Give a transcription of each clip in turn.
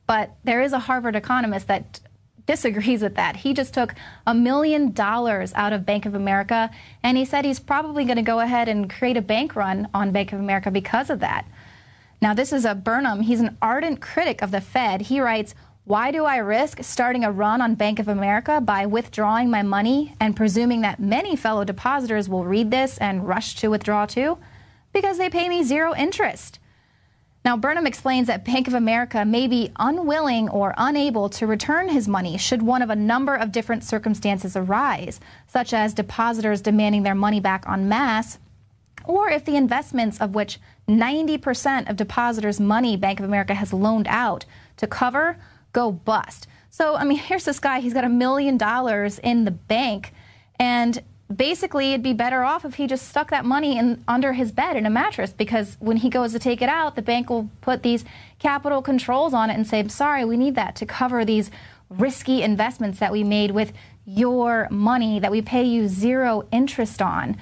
But there is a Harvard economist that disagrees with that. He just took $1 million out of Bank of America, and he said he's probably going to go ahead and create a bank run on Bank of America because of that. Now, this is a Burnham. He's an ardent critic of the Fed. He writes, "Why do I risk starting a run on Bank of America by withdrawing my money and presuming that many fellow depositors will read this and rush to withdraw too? Because they pay me 0 interest." Now, Burnham explains that Bank of America may be unwilling or unable to return his money should one of a number of different circumstances arise, such as depositors demanding their money back en masse, or if the investments of which 90% of depositors' money Bank of America has loaned out to cover go bust. So, I mean, here's this guy, he's got $1 million in the bank, and basically it'd be better off if he just stuck that money under his bed in a mattress, because when he goes to take it out, the bank will put these capital controls on it and say, sorry, we need that to cover these risky investments that we made with your money that we pay you 0 interest on.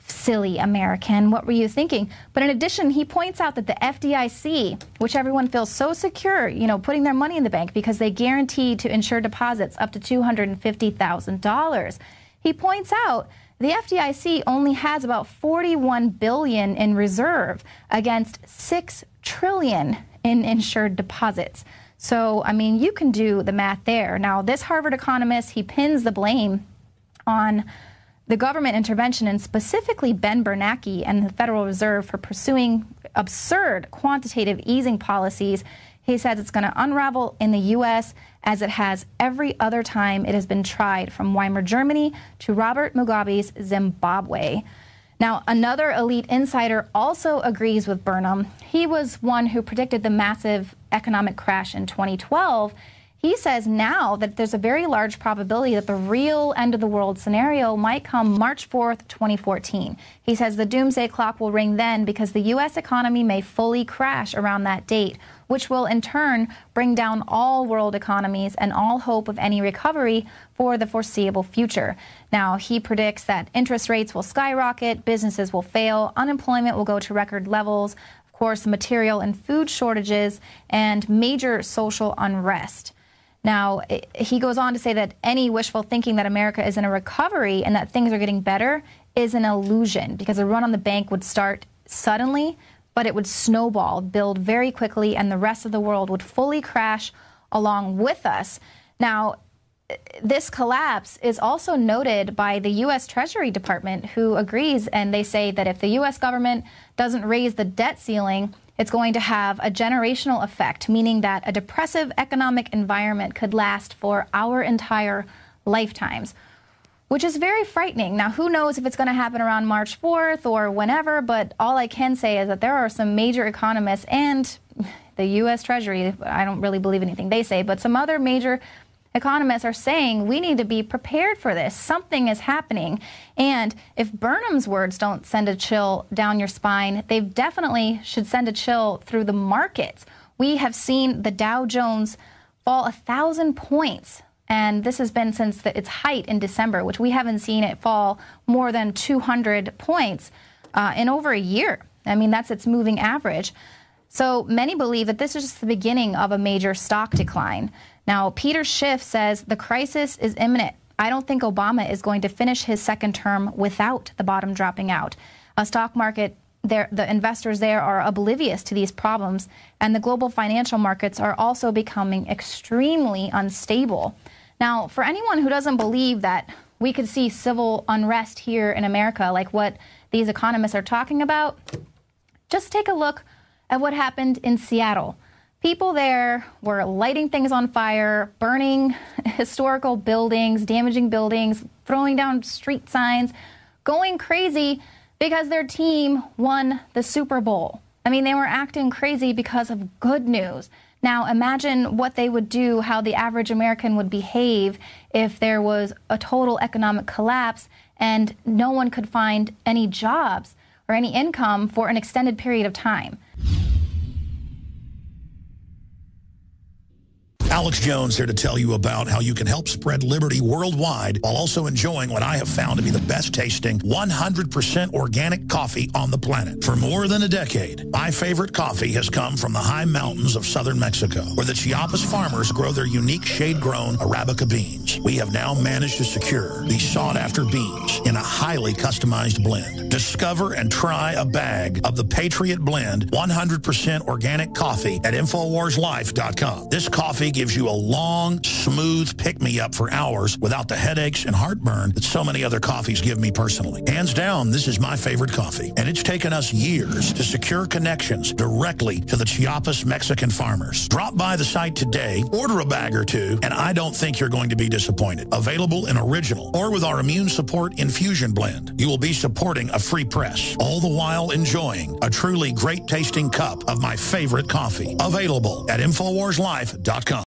Silly American, what were you thinking? But in addition, he points out that the FDIC, which everyone feels so secure, you know, putting their money in the bank because they guarantee to insure deposits up to $250,000. He points out the FDIC only has about $41 billion in reserve against $6 trillion in insured deposits. So, I mean, you can do the math there. Now, this Harvard economist, he pins the blame on the government intervention, and specifically Ben Bernanke and the Federal Reserve for pursuing absurd quantitative easing policies. He says it's going to unravel in the U.S. as it has every other time it has been tried, from Weimar Germany to Robert Mugabe's Zimbabwe. Now, another elite insider also agrees with Burnham. He was one who predicted the massive economic crash in 2012. He says now that there's a very large probability that the real end-of-the-world scenario might come March 4th, 2014. He says the doomsday clock will ring then because the U.S. economy may fully crash around that date, which will in turn bring down all world economies and all hope of any recovery for the foreseeable future. Now, he predicts that interest rates will skyrocket, businesses will fail, unemployment will go to record levels, of course, material and food shortages, and major social unrest. Now, he goes on to say that any wishful thinking that America is in a recovery and that things are getting better is an illusion, because a run on the bank would start suddenly, but it would snowball, build very quickly, and the rest of the world would fully crash along with us. Now, this collapse is also noted by the U.S. Treasury Department, who agrees, and they say that if the U.S. government doesn't raise the debt ceiling, it's going to have a generational effect, meaning that a depressive economic environment could last for our entire lifetimes, which is very frightening. Now, who knows if it's going to happen around March 4th or whenever, but all I can say is that there are some major economists and the U.S. Treasury, I don't really believe anything they say, but some other major economists are saying we need to be prepared for this. Something is happening. And if Burnham's words don't send a chill down your spine, they definitely should send a chill through the markets. We have seen the Dow Jones fall 1,000 points. And this has been since its height in December, which we haven't seen it fall more than 200 points in over a year. I mean, that's its moving average. So many believe that this is just the beginning of a major stock decline. Now, Peter Schiff says the crisis is imminent. I don't think Obama is going to finish his second term without the bottom dropping out. A stock market, the investors there are oblivious to these problems, and the global financial markets are also becoming extremely unstable. Now, for anyone who doesn't believe that we could see civil unrest here in America, like what these economists are talking about, just take a look at what happened in Seattle. People there were lighting things on fire, burning historical buildings, damaging buildings, throwing down street signs, going crazy because their team won the Super Bowl. I mean, they were acting crazy because of good news. Now, imagine what they would do, how the average American would behave if there was a total economic collapse and no one could find any jobs or any income for an extended period of time. Alex Jones here to tell you about how you can help spread liberty worldwide while also enjoying what I have found to be the best tasting 100% organic coffee on the planet. For more than a decade, my favorite coffee has come from the high mountains of southern Mexico, where the Chiapas farmers grow their unique shade-grown Arabica beans. We have now managed to secure these sought-after beans in a highly customized blend. Discover and try a bag of the Patriot Blend 100% organic coffee at InfoWarsLife.com. This coffee gives you a long, smooth pick-me-up for hours without the headaches and heartburn that so many other coffees give me personally. Hands down, this is my favorite coffee, and it's taken us years to secure connections directly to the Chiapas Mexican farmers. Drop by the site today, order a bag or two, and I don't think you're going to be disappointed. Available in original or with our immune support infusion blend. You will be supporting a free press, all the while enjoying a truly great tasting cup of my favorite coffee. Available at InfoWarsLife.com.